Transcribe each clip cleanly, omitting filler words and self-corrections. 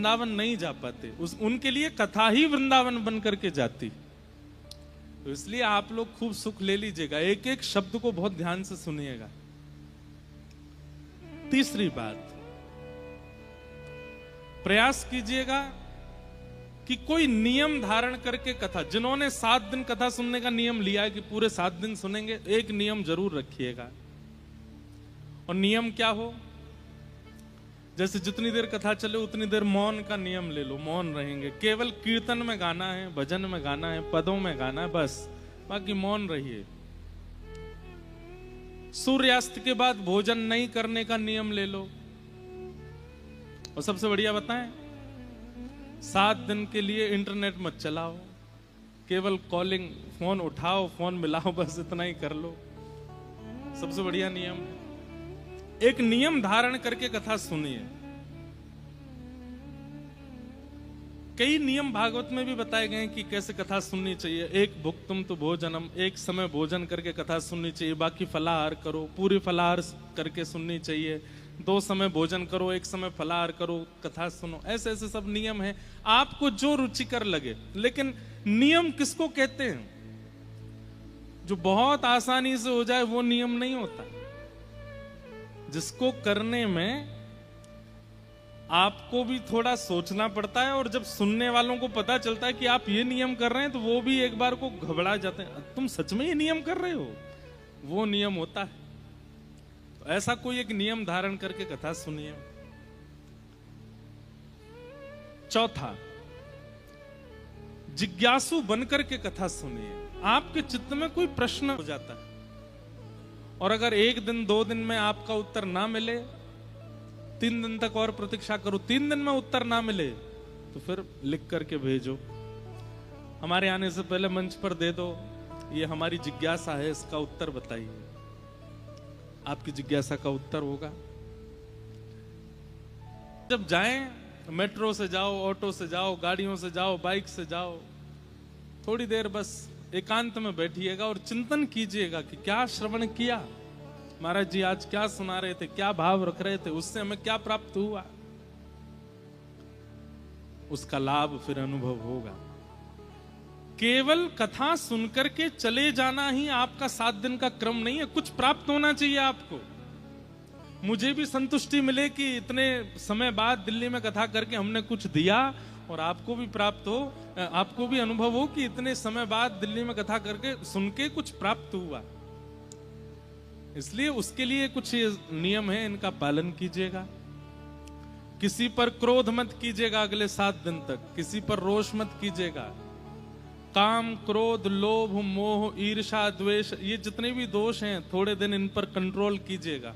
वृंदावन नहीं जा पाते, उनके लिए कथा ही वृंदावन बन करके जाती। तो इसलिए आप लोग खूब सुख ले लीजिएगा, एक एक शब्द को बहुत ध्यान से सुनिएगा। तीसरी बात, प्रयास कीजिएगा कि कोई नियम धारण करके कथा, जिन्होंने 7 दिन कथा सुनने का नियम लिया है कि पूरे 7 दिन सुनेंगे, एक नियम जरूर रखिएगा। और नियम क्या हो, जैसे जितनी देर कथा चले उतनी देर मौन का नियम ले लो, मौन रहेंगे। केवल कीर्तन में गाना है, भजन में गाना है, पदों में गाना है, बस, बाकी मौन रहिए। सूर्यास्त के बाद भोजन नहीं करने का नियम ले लो। और सबसे बढ़िया बताएं, 7 दिन के लिए इंटरनेट मत चलाओ, केवल कॉलिंग, फोन उठाओ, फोन मिलाओ, बस इतना ही कर लो। सबसे बढ़िया नियम है। एक नियम धारण करके कथा सुनिए। कई नियम भागवत में भी बताए गए कि कैसे कथा सुननी चाहिए। एक भुक्तुम तो भोजनम, एक समय भोजन करके कथा सुननी चाहिए, बाकी फलाहार करो, पूरी फलाहार करके सुननी चाहिए। 2 समय भोजन करो, 1 समय फलाहार करो, कथा सुनो। ऐसे ऐसे सब नियम है, आपको जो रुचिकर लगे। लेकिन नियम किसको कहते हैं? जो बहुत आसानी से हो जाए वो नियम नहीं होता। जिसको करने में आपको भी थोड़ा सोचना पड़ता है, और जब सुनने वालों को पता चलता है कि आप ये नियम कर रहे हैं, तो वो भी एक बार को घबरा जाते हैं, तुम सच में ये नियम कर रहे हो, वो नियम होता है। तो ऐसा कोई एक नियम धारण करके कथा सुनिए। चौथा, जिज्ञासु बनकर के कथा सुनिए। आपके चित्त में कोई प्रश्न हो जाता है, और अगर 1 दिन 2 दिन में आपका उत्तर ना मिले, 3 दिन तक और प्रतीक्षा करो, 3 दिन में उत्तर ना मिले तो फिर लिख करके भेजो, हमारे आने से पहले मंच पर दे दो, ये हमारी जिज्ञासा है, इसका उत्तर बताइए। आपकी जिज्ञासा का उत्तर होगा। जब जाएं, मेट्रो से जाओ, ऑटो से जाओ, गाड़ियों से जाओ, बाइक से जाओ, थोड़ी देर बस एकांत में बैठिएगा और चिंतन कीजिएगा कि क्या श्रवण किया, महाराज जी आज क्या सुना रहे थे, क्या भाव रख रहे थे, उससे हमें क्या प्राप्त हुआ। उसका लाभ फिर अनुभव होगा। केवल कथा सुनकर के चले जाना ही आपका 7 दिन का क्रम नहीं है, कुछ प्राप्त होना चाहिए आपको। मुझे भी संतुष्टि मिले कि इतने समय बाद दिल्ली में कथा करके हमने कुछ दिया, और आपको भी प्राप्त हो, आपको भी अनुभव हो कि इतने समय बाद दिल्ली में कथा करके सुन के कुछ प्राप्त हुआ। इसलिए उसके लिए कुछ नियम है, इनका पालन कीजिएगा। किसी पर क्रोध मत कीजिएगा अगले 7 दिन तक, किसी पर रोष मत कीजिएगा। काम, क्रोध, लोभ, मोह, ईर्ष्या, द्वेष, ये जितने भी दोष हैं, थोड़े दिन इन पर कंट्रोल कीजिएगा।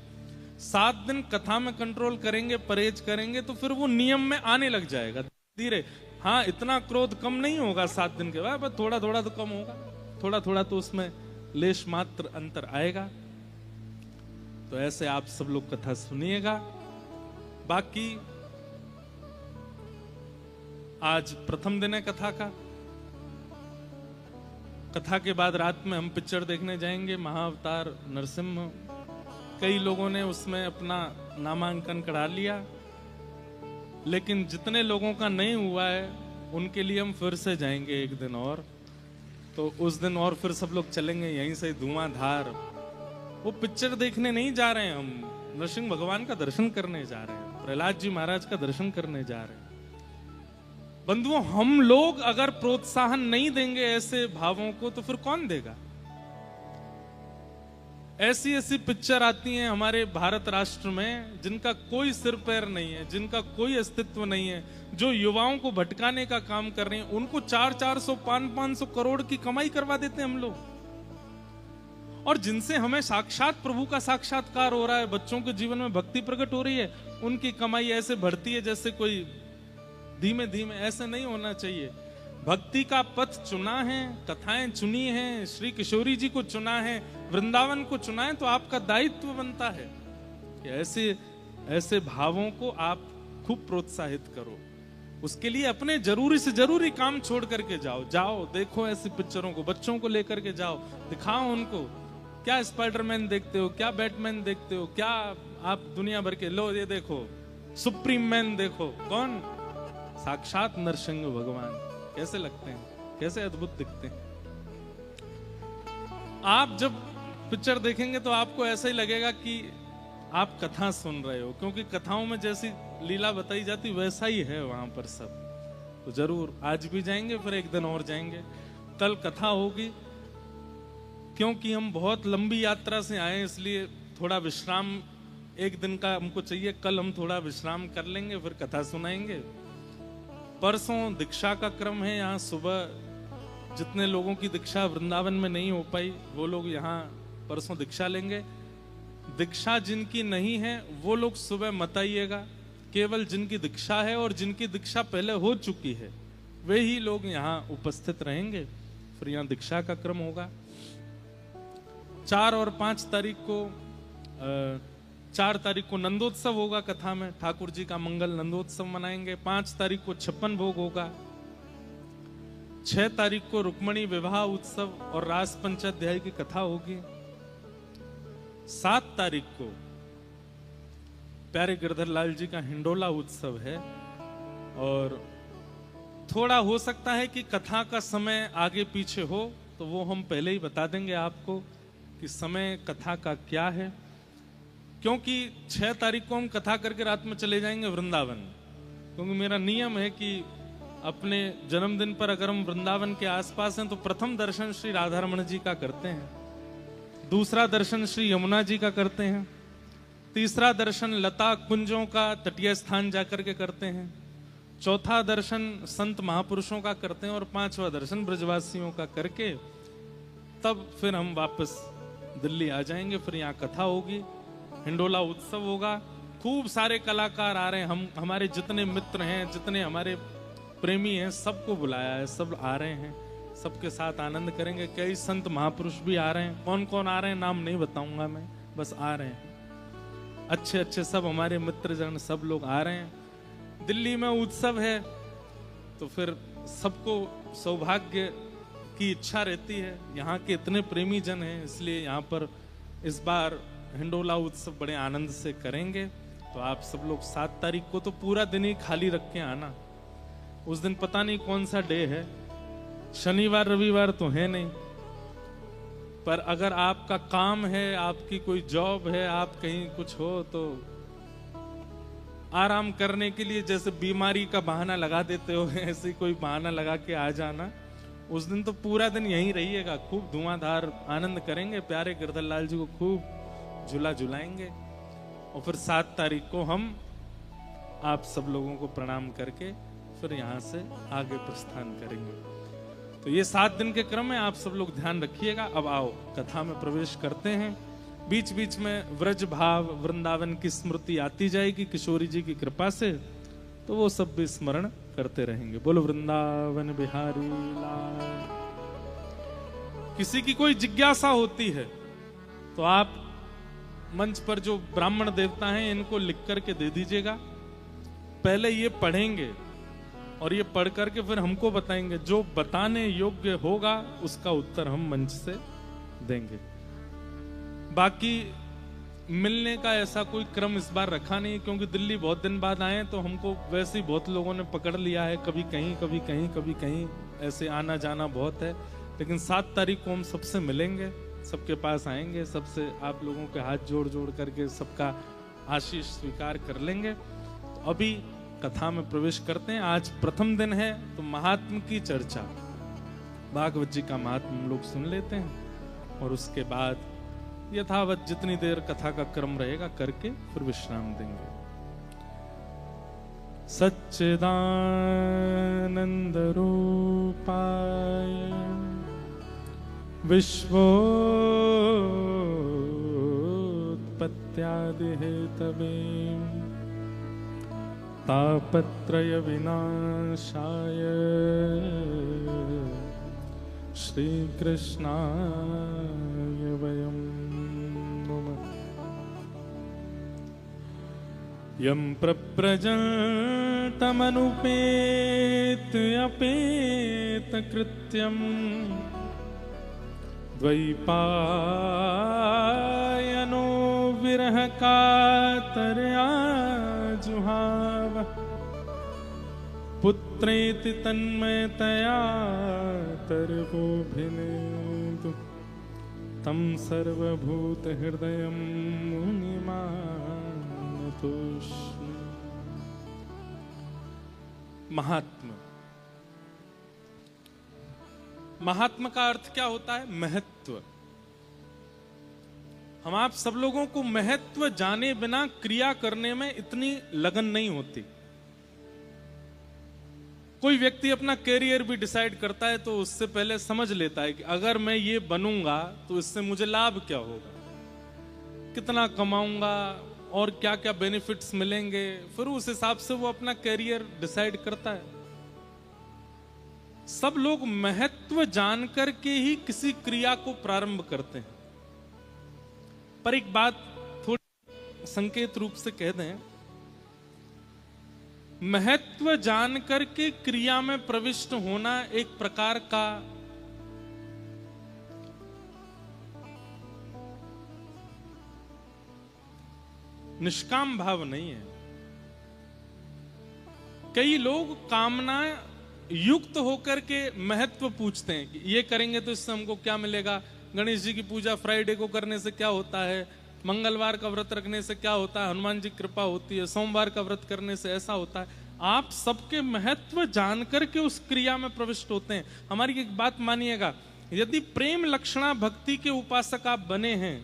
7 दिन कथा में कंट्रोल करेंगे, परहेज करेंगे, तो फिर वो नियम में आने लग जाएगा धीरे। हाँ, इतना क्रोध कम नहीं होगा 7 दिन के बाद, पर थोड़ा थोड़ा तो कम होगा, थोड़ा थोड़ा तो उसमें लेश मात्र अंतर आएगा। तो ऐसे आप सब लोग कथा सुनिएगा। बाकी आज प्रथम दिन है कथा का। कथा के बाद रात में हम पिक्चर देखने जाएंगे, महाअवतार नरसिम्हा। कई लोगों ने उसमें अपना नामांकन करा लिया, लेकिन जितने लोगों का नहीं हुआ है उनके लिए हम फिर से जाएंगे एक दिन और। तो उस दिन और फिर सब लोग चलेंगे यहीं से धुआंधार। वो पिक्चर देखने नहीं जा रहे हैं, हम नरसिंह भगवान का दर्शन करने जा रहे हैं, प्रहलाद जी महाराज का दर्शन करने जा रहे हैं। बंधुओं, हम लोग अगर प्रोत्साहन नहीं देंगे ऐसे भावों को, तो फिर कौन देगा? ऐसी ऐसी पिक्चर आती हैं हमारे भारत राष्ट्र में जिनका कोई सिर पैर नहीं है, जिनका कोई अस्तित्व नहीं है, जो युवाओं को भटकाने का काम कर रही हैं। उनको 400-400, 500-500 करोड़ की कमाई करवा देते हैं हम लोग, और जिनसे हमें साक्षात प्रभु का साक्षात्कार हो रहा है, बच्चों के जीवन में भक्ति प्रकट हो रही है, उनकी कमाई ऐसे बढ़ती है जैसे कोई धीमे धीमे। ऐसे नहीं होना चाहिए। भक्ति का पथ चुना है, कथाएं चुनी हैं, श्री किशोरी जी को चुना है, वृंदावन को चुना है, तो आपका दायित्व बनता है कि ऐसे ऐसे भावों को आप खूब प्रोत्साहित करो। उसके लिए अपने जरूरी से जरूरी काम छोड़ करके जाओ, देखो ऐसी पिक्चरों को, बच्चों को लेकर के जाओ, दिखाओ उनको। क्या स्पाइडरमैन देखते हो, क्या बैटमैन देखते हो, क्या आप दुनिया भर के, लो ये देखो सुप्रीम मैन देखो, कौन साक्षात नरसिंह भगवान। कैसे लगते हैं, कैसे अद्भुत दिखते हैं। आप जब पिक्चर देखेंगे तो आपको ऐसा ही लगेगा कि आप कथा सुन रहे हो, क्योंकि कथाओं में जैसी लीला बताई जाती वैसा ही है वहां पर सब। तो जरूर आज भी जाएंगे, फिर एक दिन और जाएंगे। कल कथा होगी, क्योंकि हम बहुत लंबी यात्रा से आए, इसलिए थोड़ा विश्राम एक दिन का हमको चाहिए। कल हम थोड़ा विश्राम कर लेंगे, फिर कथा सुनाएंगे। परसों दीक्षा का क्रम है। यहाँ सुबह जितने लोगों की दीक्षा वृंदावन में नहीं हो पाई, वो लोग यहाँ परसों दीक्षा लेंगे। दीक्षा जिनकी नहीं है वो लोग सुबह मत आइएगा। केवल जिनकी दीक्षा है और जिनकी दीक्षा पहले हो चुकी है वे ही लोग यहाँ उपस्थित रहेंगे। फिर यहाँ दीक्षा का क्रम होगा। 4 और 5 तारीख को 4 तारीख को नंदोत्सव होगा कथा में। ठाकुर जी का मंगल नंदोत्सव मनाएंगे। 5 तारीख को 56 भोग होगा। 6 तारीख को रुक्मणी विवाह उत्सव और रास पंचाध्याय की कथा होगी। 7 तारीख को प्यारे गिरधर लाल जी का हिंडोला उत्सव है। और थोड़ा हो सकता है कि कथा का समय आगे पीछे हो, तो वो हम पहले ही बता देंगे आपको कि समय कथा का क्या है। क्योंकि 6 तारीख को हम कथा करके रात में चले जाएंगे वृंदावन। क्योंकि मेरा नियम है कि अपने जन्मदिन पर अगर हम वृंदावन के आसपास हैं तो प्रथम दर्शन श्री राधा रमण जी का करते हैं, दूसरा दर्शन श्री यमुना जी का करते हैं, तीसरा दर्शन लता कुंजों का तटीय स्थान जाकर के करते हैं, चौथा दर्शन संत महापुरुषों का करते हैं और 5वां दर्शन ब्रजवासियों का करके तब फिर हम वापस दिल्ली आ जाएंगे। फिर यहाँ कथा होगी, हिंडोला उत्सव होगा। खूब सारे कलाकार आ रहे हैं। हम हमारे जितने मित्र हैं, जितने हमारे प्रेमी हैं, सबको बुलाया है, सब आ रहे हैं। सबके साथ आनंद करेंगे। कई संत महापुरुष भी आ रहे हैं। कौन कौन आ रहे हैं नाम नहीं बताऊंगा मैं, बस आ रहे हैं। अच्छे अच्छे सब हमारे मित्रजन सब लोग आ रहे हैं। दिल्ली में उत्सव है तो फिर सबको सौभाग्य की इच्छा रहती है। यहाँ के इतने प्रेमी जन हैं, इसलिए यहाँ पर इस बार हिंडोला उत्सव बड़े आनंद से करेंगे। तो आप सब लोग 7 तारीख को तो पूरा दिन ही खाली रख के आना। उस दिन पता नहीं कौन सा डे है, शनिवार रविवार तो है नहीं, पर अगर आपका काम है, आपकी कोई जॉब है, आप कहीं कुछ हो तो आराम करने के लिए जैसे बीमारी का बहाना लगा देते हो ऐसे कोई बहाना लगा के आ जाना। उस दिन तो पूरा दिन यहीं रहिएगा। खूब धुआंधार आनंद करेंगे। प्यारे गिरधर लाल जी को खूब झूला झुलाएंगे। और फिर 7 तारीख को हम आप सब लोगों को प्रणाम करके फिर यहाँ से आगे प्रस्थान करेंगे। तो ये 7 दिन के क्रम में आप सब लोग ध्यान रखिएगा। अब आओ कथा में प्रवेश करते हैं। बीच बीच में व्रज भाव वृंदावन की स्मृति आती जाएगी किशोरी जी की कृपा से, तो वो सब भी स्मरण करते रहेंगे। बोलो वृंदावन बिहारी लाल। किसी की कोई जिज्ञासा होती है तो आप मंच पर जो ब्राह्मण देवता हैं इनको लिख करके दे दीजिएगा। पहले ये पढ़ेंगे और ये पढ़ करके फिर हमको बताएंगे। जो बताने योग्य होगा उसका उत्तर हम मंच से देंगे। बाकी मिलने का ऐसा कोई क्रम इस बार रखा नहीं, क्योंकि दिल्ली बहुत दिन बाद आए तो हमको वैसे ही बहुत लोगों ने पकड़ लिया है। कभी कहीं कभी कहीं कभी कहीं ऐसे आना जाना बहुत है। लेकिन 7 तारीख को हम सबसे मिलेंगे, सबके पास आएंगे, सबसे आप लोगों के हाथ जोड़ जोड़ करके सबका आशीष स्वीकार कर लेंगे। तो अभी कथा में प्रवेश करते हैं। आज प्रथम दिन है तो महात्म की चर्चा, भागवत जी का महात्म हम लोग सुन लेते हैं और उसके बाद यथावत जितनी देर कथा का क्रम रहेगा करके फिर विश्राम देंगे। सच्चिदानंद रूपाय विश्वोत्पत्त्यादि हेतवे तापत्रय विनाशाय श्री कृष्णाय वयम् नमः। यं प्रव्रजन्तमनुपेतयपेतकृत्यम् द्वैपायनो विरह कातरया जुहाव पुत्रेति तन्मयतया तर्वोऽभिनेदुः तं सर्वभूतहृदयं मुनिमानतोऽस्मि। महात्मा, महात्मा का अर्थ क्या होता है? महत्व। हम आप सब लोगों को महत्व जाने बिना क्रिया करने में इतनी लगन नहीं होती। कोई व्यक्ति अपना कैरियर भी डिसाइड करता है तो उससे पहले समझ लेता है कि अगर मैं ये बनूंगा तो इससे मुझे लाभ क्या होगा, कितना कमाऊंगा और क्या क्या बेनिफिट्स मिलेंगे, फिर उस हिसाब से वो अपना कैरियर डिसाइड करता है। सब लोग महत्व जानकर के ही किसी क्रिया को प्रारंभ करते हैं। पर एक बात थोड़ी संकेत रूप से कह दें, महत्व जानकर के क्रिया में प्रविष्ट होना एक प्रकार का निष्काम भाव नहीं है। कई लोग कामना युक्त होकर के महत्व पूछते हैं कि ये करेंगे तो इससे हमको क्या मिलेगा, गणेश जी की पूजा फ्राइडे को करने से क्या होता है, मंगलवार का व्रत रखने से क्या होता है, हनुमान जी की कृपा होती है, सोमवार का व्रत करने से ऐसा होता है। आप सबके महत्व जानकर के उस क्रिया में प्रविष्ट होते हैं। हमारी एक बात मानिएगा, यदि प्रेम लक्षणा भक्ति के उपासक आप बने हैं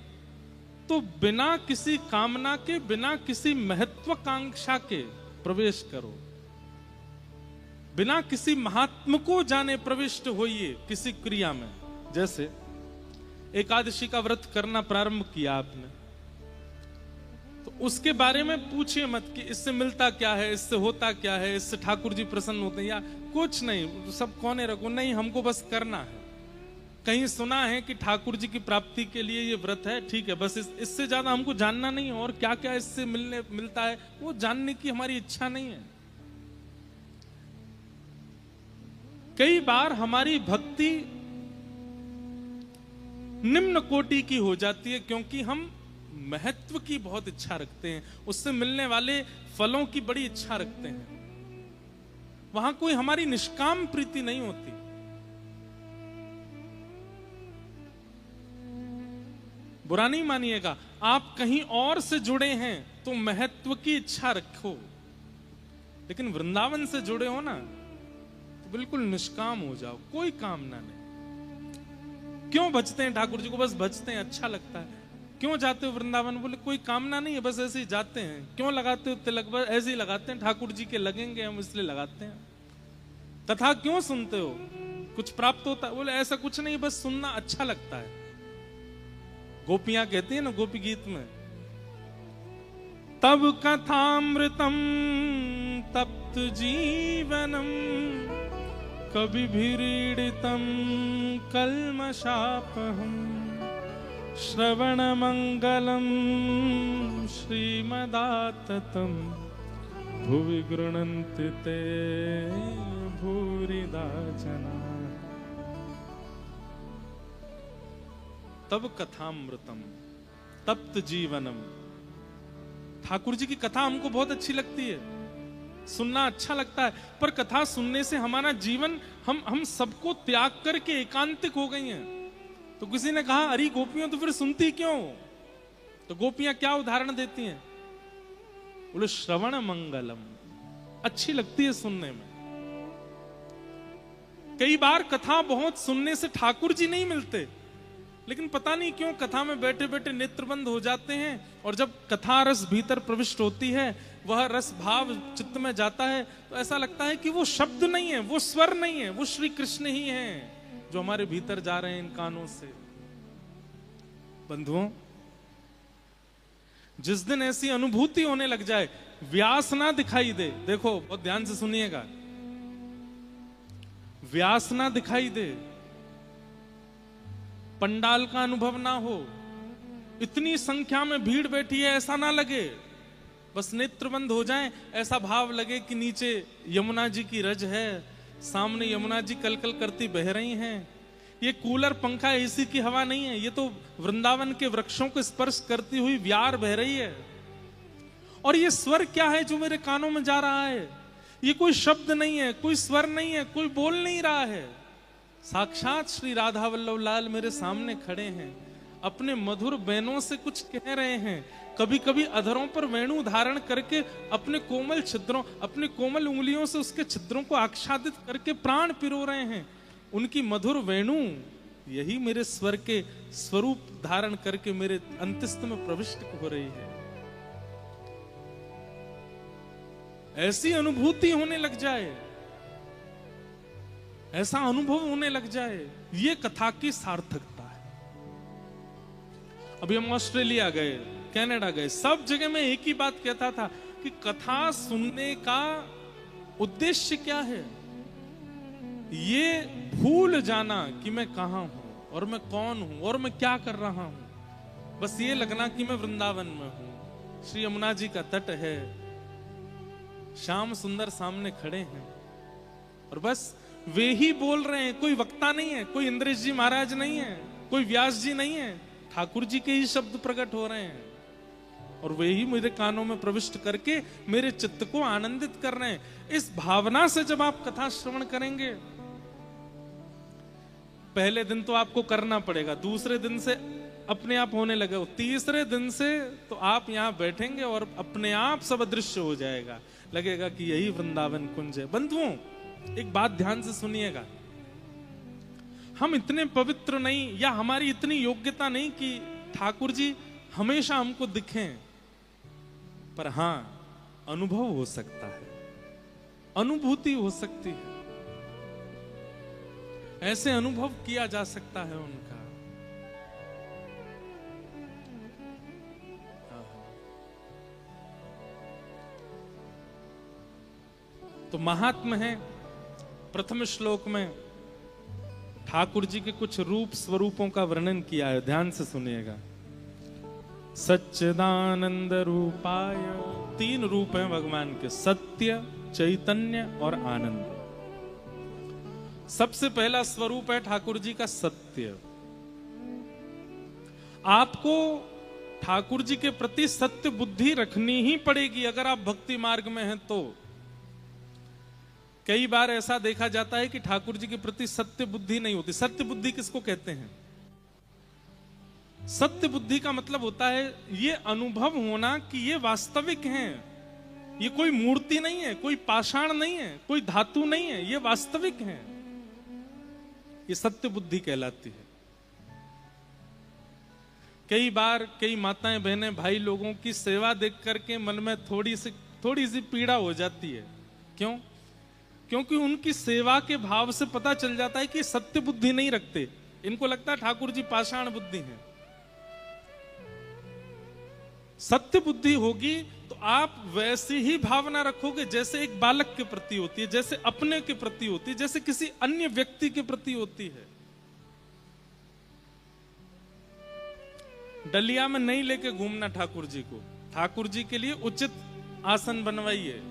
तो बिना किसी कामना के, बिना किसी महत्वाकांक्षा के प्रवेश करो, बिना किसी महात्म को जाने प्रविष्ट होइए किसी क्रिया में। जैसे एकादशी का व्रत करना प्रारंभ किया आपने, तो उसके बारे में पूछिए मत कि इससे मिलता क्या है, इससे होता क्या है, इससे ठाकुर जी प्रसन्न होते हैं या कुछ नहीं, सब कोने रखो, नहीं हमको बस करना है। कहीं सुना है कि ठाकुर जी की प्राप्ति के लिए ये व्रत है, ठीक है, बस इससे ज्यादा हमको जानना नहीं, और क्या क्या इससे मिलता है वो जानने की हमारी इच्छा नहीं है। कई बार हमारी भक्ति निम्न कोटि की हो जाती है क्योंकि हम महत्व की बहुत इच्छा रखते हैं, उससे मिलने वाले फलों की बड़ी इच्छा रखते हैं। वहां कोई हमारी निष्काम प्रीति नहीं होती। बुरा नहीं मानिएगा, आप कहीं और से जुड़े हैं तो महत्व की इच्छा रखो, लेकिन वृंदावन से जुड़े हो ना तो बिल्कुल निष्काम हो जाओ, कोई कामना नहीं। क्यों भजते हैं ठाकुर जी को? बस भजते हैं, अच्छा लगता है। क्यों जाते हो वृंदावन? बोले कोई कामना नहीं है, बस ऐसे ही जाते हैं। क्यों लगाते हो तिलक? बस ऐसे ही लगाते हैं, ठाकुर जी के लगेंगे हम इसलिए लगाते हैं। तथा क्यों सुनते हो? कुछ प्राप्त होता है? बोले ऐसा कुछ नहीं, बस सुनना अच्छा लगता है। गोपियां कहती है ना गोपी गीत में, तब कथामृतम तप्त जीवनम कभी भीड़ितम कल्मषापहम श्रवण मंगलम श्रीमदाततम भुवि गृह्णन्ति ते भूरिदा जना। तब कथामृतम तप्त जीवनम। ठाकुर जी की कथा हमको बहुत अच्छी लगती है, सुनना अच्छा लगता है, पर कथा सुनने से हमारा जीवन, हम सबको त्याग करके एकांतिक हो गई हैं। तो किसी ने कहा अरे गोपियों तो फिर सुनती क्यों? तो गोपियां क्या उदाहरण देती हैं? बोले श्रवण मंगलम, अच्छी लगती है सुनने में। कई बार कथा बहुत सुनने से ठाकुर जी नहीं मिलते, लेकिन पता नहीं क्यों कथा में बैठे बैठे नेत्र बंद हो जाते हैं, और जब कथा रस भीतर प्रविष्ट होती है, वह रस भाव चित्त में जाता है, तो ऐसा लगता है कि वो शब्द नहीं है, वो स्वर नहीं है, वो श्री कृष्ण ही हैं जो हमारे भीतर जा रहे हैं इन कानों से। बंधुओं, जिस दिन ऐसी अनुभूति होने लग जाए, व्यास ना दिखाई दे, देखो बहुत ध्यान से सुनिएगा, व्यास ना दिखाई दे, पंडाल का अनुभव ना हो, इतनी संख्या में भीड़ बैठी है ऐसा ना लगे, बस नेत्र बंद हो जाएं, ऐसा भाव लगे कि नीचे यमुना जी की रज है, सामने यमुना जी कलकल करती बह रही हैं। ये कूलर पंखा एसी की हवा नहीं है, ये तो वृंदावन के वृक्षों को स्पर्श करती हुई व्यार बह रही है। और ये स्वर क्या है जो मेरे कानों में जा रहा है? ये कोई शब्द नहीं है, कोई स्वर नहीं है, कोई बोल नहीं रहा है। साक्षात श्री राधा वल्लभ लाल मेरे सामने खड़े हैं, अपने मधुर बैनों से कुछ कह रहे हैं। कभी कभी अधरों पर वेणु धारण करके अपने कोमल छिद्रों, अपने कोमल उंगलियों से उसके छिद्रों को आच्छादित करके प्राण पिरो रहे हैं। उनकी मधुर वेणु यही मेरे स्वर के स्वरूप धारण करके मेरे अंतस्थ में प्रविष्ट हो रही है। ऐसी अनुभूति होने लग जाए, ऐसा अनुभव होने लग जाए, ये कथा की सार्थकता है। अभी हम ऑस्ट्रेलिया गए, कनाडा गए, सब जगह मैं एक ही बात कहता था कि कथा सुनने का उद्देश्य क्या है? ये भूल जाना कि मैं कहां हूं और मैं कौन हूं और मैं क्या कर रहा हूं। बस ये लगना कि मैं वृंदावन में हूं, श्री यमुना जी का तट है, श्याम सुंदर सामने खड़े हैं और बस वे ही बोल रहे हैं। कोई वक्ता नहीं है, कोई इंद्रेश जी महाराज नहीं है, कोई व्यास जी नहीं है, ठाकुर जी के ही शब्द प्रकट हो रहे हैं और वे ही मेरे कानों में प्रविष्ट करके मेरे चित्त को आनंदित कर रहे हैं। इस भावना से जब आप कथा श्रवण करेंगे, पहले दिन तो आपको करना पड़ेगा, दूसरे दिन से अपने आप होने लगे, तीसरे दिन से तो आप यहां बैठेंगे और अपने आप सब अदृश्य हो जाएगा, लगेगा कि यही वृंदावन कुंज है। बंधुओं, एक बात ध्यान से सुनिएगा, हम इतने पवित्र नहीं या हमारी इतनी योग्यता नहीं कि ठाकुर जी हमेशा हमको दिखें, पर हां अनुभव हो सकता है, अनुभूति हो सकती है, ऐसे अनुभव किया जा सकता है उनका। तो महात्म है, प्रथम श्लोक में ठाकुर जी के कुछ रूप स्वरूपों का वर्णन किया है, ध्यान से सुनिएगा। सच्चिदानंद रूपाय, तीन रूप हैं भगवान के, सत्य, चैतन्य और आनंद। सबसे पहला स्वरूप है ठाकुर जी का सत्य। आपको ठाकुर जी के प्रति सत्य बुद्धि रखनी ही पड़ेगी अगर आप भक्ति मार्ग में हैं तो। कई बार ऐसा देखा जाता है कि ठाकुर जी के प्रति सत्य बुद्धि नहीं होती। सत्य बुद्धि किसको कहते हैं? सत्य बुद्धि का मतलब होता है ये अनुभव होना कि ये वास्तविक हैं, ये कोई मूर्ति नहीं है, कोई पाषाण नहीं है, कोई धातु नहीं है, ये वास्तविक हैं। ये सत्य बुद्धि कहलाती है। कई बार कई माताएं बहनें भाई लोगों की सेवा देख करके मन में थोड़ी सी पीड़ा हो जाती है। क्यों? क्योंकि उनकी सेवा के भाव से पता चल जाता है कि सत्य बुद्धि नहीं रखते, इनको लगता है ठाकुर जी पाषाण बुद्धि हैं। सत्य बुद्धि होगी तो आप वैसी ही भावना रखोगे जैसे एक बालक के प्रति होती है, जैसे अपने के प्रति होती है, जैसे किसी अन्य व्यक्ति के प्रति होती है। डलिया में नहीं लेके घूमना ठाकुर जी को, ठाकुर जी के लिए उचित आसन बनवाइए,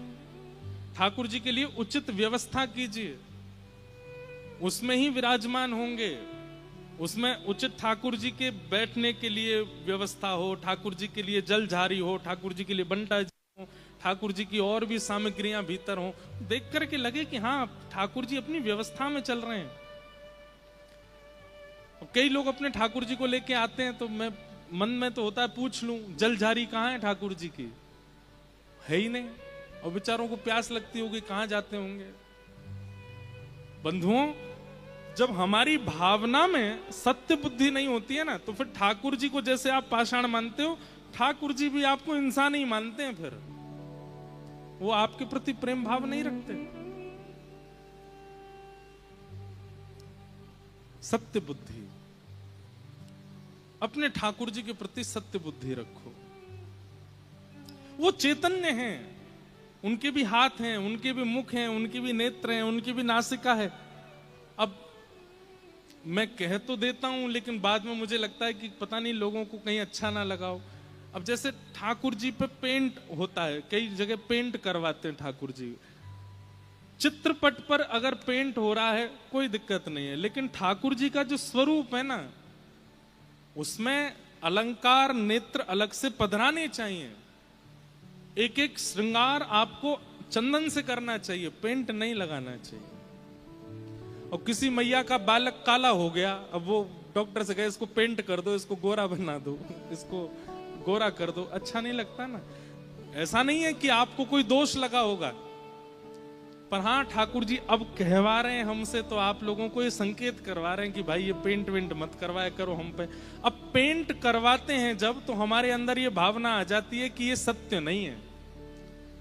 ठाकुर जी के लिए उचित व्यवस्था कीजिए, उसमें ही विराजमान होंगे। उसमें उचित ठाकुर जी के बैठने के लिए व्यवस्था हो, ठाकुर जी के लिए जल झारी हो, ठाकुर जी के लिए बंटा हो, ठाकुर जी की और भी सामग्रियां भीतर हो, देख करके लगे कि हाँ ठाकुर जी अपनी व्यवस्था में चल रहे हैं। कई लोग अपने ठाकुर जी को लेके आते हैं तो मैं मन में तो होता है पूछ लूं जल झारी कहाँ है ठाकुर जी की, है ही नहीं, और बेचारों को प्यास लगती होगी, कहां जाते होंगे। बंधुओं, जब हमारी भावना में सत्य बुद्धि नहीं होती है ना, तो फिर ठाकुर जी को जैसे आप पाषाण मानते हो, ठाकुर जी भी आपको इंसान ही मानते हैं। फिर वो आपके प्रति प्रेम भाव नहीं रखते। सत्य बुद्धि, अपने ठाकुर जी के प्रति सत्य बुद्धि रखो। वो चैतन्य हैं, उनके भी हाथ हैं, उनके भी मुख हैं, उनके भी नेत्र हैं, उनकी भी नासिका है। अब मैं कह तो देता हूं लेकिन बाद में मुझे लगता है कि पता नहीं लोगों को कहीं अच्छा ना लगाओ। अब जैसे ठाकुर जी पे पेंट होता है, कई जगह पेंट करवाते हैं ठाकुर जी, चित्रपट पर अगर पेंट हो रहा है कोई दिक्कत नहीं है, लेकिन ठाकुर जी का जो स्वरूप है ना, उसमें अलंकार नेत्र अलग से पधराने चाहिए। एक एक श्रृंगार आपको चंदन से करना चाहिए, पेंट नहीं लगाना चाहिए। और किसी मैया का बालक काला हो गया, अब वो डॉक्टर से कहे इसको पेंट कर दो, इसको गोरा बना दो, इसको गोरा कर दो, अच्छा नहीं लगता ना। ऐसा नहीं है कि आपको कोई दोष लगा होगा, पर हाँ ठाकुर जी अब कहवा रहे हैं हमसे, तो आप लोगों को ये संकेत करवा रहे हैं कि भाई ये पेंट वेंट मत करवाया करो हम पे। अब पेंट करवाते हैं जब, तो हमारे अंदर ये भावना आ जाती है कि ये सत्य नहीं है,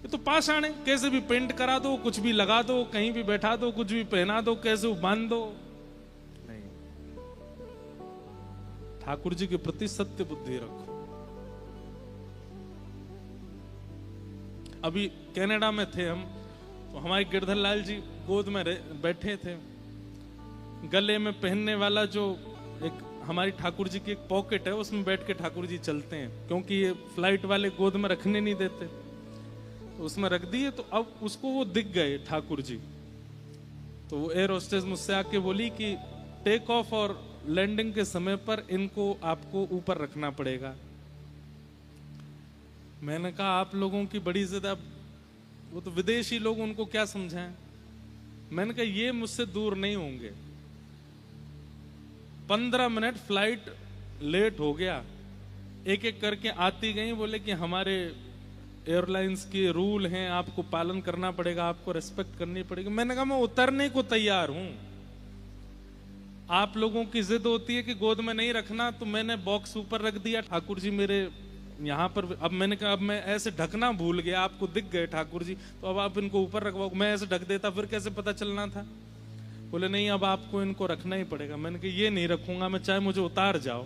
ये तो पाषाण है, कैसे भी पेंट करा दो, कुछ भी लगा दो, कहीं भी बैठा दो, कुछ भी पहना दो, कैसे भी बांध दो। नहीं, ठाकुर जी के प्रति सत्य बुद्धि रखो। अभी कनाडा में थे हम, तो हमारे गिरधर लाल जी गोद में बैठे थे, गले में पहनने वाला जो एक हमारी ठाकुर जी की एक पॉकेट है, उसमें बैठ के ठाकुर जी चलते हैं, क्योंकि ये फ्लाइट वाले गोद में रखने नहीं देते, तो उसमें रख दिए। तो अब उसको वो दिख गए ठाकुर जी, तो वो एयर होस्टेस मुझसे आके बोली कि टेक ऑफ और लैंडिंग के समय पर इनको आपको ऊपर रखना पड़ेगा। मैंने कहा आप लोगों की बड़ी ज्यादा, वो तो विदेशी लोग, उनको क्या समझाएं। मैंने कहा ये मुझसे दूर नहीं होंगे। 15 मिनट फ्लाइट लेट हो गया, एक एक करके आती गई, बोले कि हमारे एयरलाइंस के रूल हैं, आपको पालन करना पड़ेगा, आपको रेस्पेक्ट करनी पड़ेगी। मैंने कहा मैं उतरने को तैयार हूं, आप लोगों की जिद होती है कि गोद में नहीं रखना, तो मैंने बॉक्स ऊपर रख दिया, ठाकुर जी मेरे यहाँ पर। अब मैंने कहा अब मैं ऐसे ढकना भूल गया, आपको दिख गए ठाकुर जी, तो अब आप इनको ऊपर रखवाओ। मैं ऐसे ढक देता फिर कैसे पता चलना था। बोले नहीं अब आपको इनको रखना ही पड़ेगा। मैंने कहा ये नहीं रखूंगा मैं, चाहे मुझे उतार जाओ।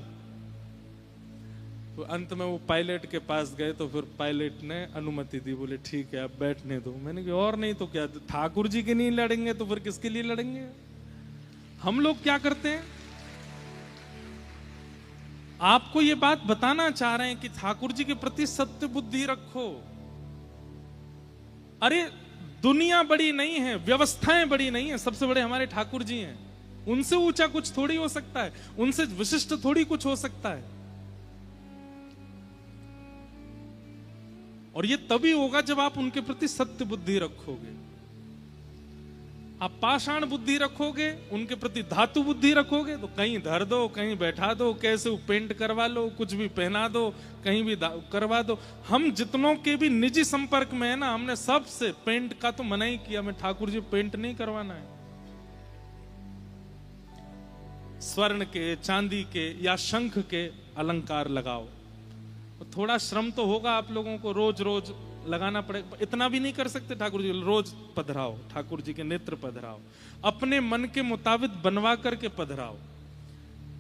तो अंत में वो पायलट के पास गए, तो फिर पायलट ने अनुमति दी, बोले ठीक है अब बैठने दो। मैंने कहा और नहीं तो क्या, ठाकुर जी के नहीं लड़ेंगे तो फिर किसके लिए लड़ेंगे। हम लोग क्या करते हैं, आपको ये बात बताना चाह रहे हैं कि ठाकुर जी के प्रति सत्य बुद्धि रखो। अरे दुनिया बड़ी नहीं है, व्यवस्थाएं बड़ी नहीं है, सबसे बड़े हमारे ठाकुर जी हैं। उनसे ऊंचा कुछ थोड़ी हो सकता है, उनसे विशिष्ट थोड़ी कुछ हो सकता है। और ये तभी होगा जब आप उनके प्रति सत्य बुद्धि रखोगे। आप पाषाण बुद्धि रखोगे, उनके प्रति धातु बुद्धि रखोगे, तो कहीं धर दो, कहीं बैठा दो, कैसे पेंट करवा लो, कुछ भी पहना दो, कहीं भी करवा दो। हम जितनों के भी निजी संपर्क में है ना, हमने सबसे पेंट का तो मना ही किया। मैं ठाकुर जी पेंट नहीं करवाना है। स्वर्ण के, चांदी के या शंख के अलंकार लगाओ, थोड़ा श्रम तो होगा आप लोगों को, रोज रोज लगाना पड़ेगा। इतना भी नहीं कर सकते ठाकुर जी, रोज पधराओ, ठाकुर जी के नेत्र पधराओ, अपने मन के मुताबिक बनवा करके पधराओ।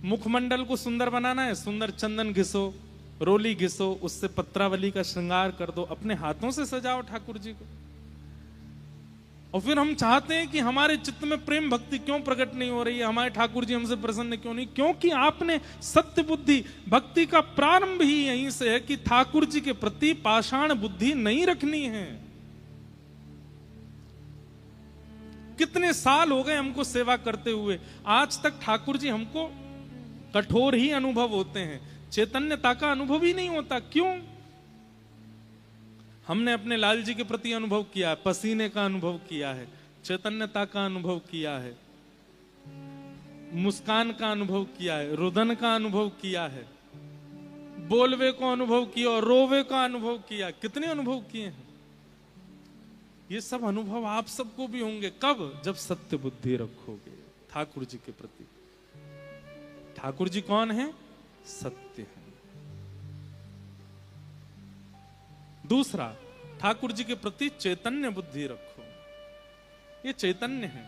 मुखमंडल को सुंदर बनाना है, सुंदर चंदन घिसो, रोली घिसो, उससे पत्रावली का श्रृंगार कर दो, अपने हाथों से सजाओ ठाकुर जी को। और फिर हम चाहते हैं कि हमारे चित्त में प्रेम भक्ति क्यों प्रकट नहीं हो रही है, हमारे ठाकुर जी हमसे प्रसन्न क्यों नहीं। क्योंकि आपने सत्य बुद्धि, भक्ति का प्रारंभ ही यहीं से है कि ठाकुर जी के प्रति पाषाण बुद्धि नहीं रखनी है। कितने साल हो गए हमको सेवा करते हुए, आज तक ठाकुर जी हमको कठोर ही अनुभव होते हैं, चैतन्यता का अनुभव ही नहीं होता। क्यों? हमने अपने लाल जी के प्रति अनुभव किया है, पसीने का अनुभव किया है, चैतन्यता का अनुभव किया है, मुस्कान का अनुभव किया है, रुदन का अनुभव किया है, बोलवे को अनुभव किया और रोवे का अनुभव किया। कितने अनुभव किए हैं। ये सब अनुभव आप सबको भी होंगे। कब? जब सत्य बुद्धि रखोगे ठाकुर जी के प्रति। ठाकुर जी कौन है? सत्य है। दूसरा, ठाकुर जी के प्रति चैतन्य बुद्धि रखो। ये चैतन्य है,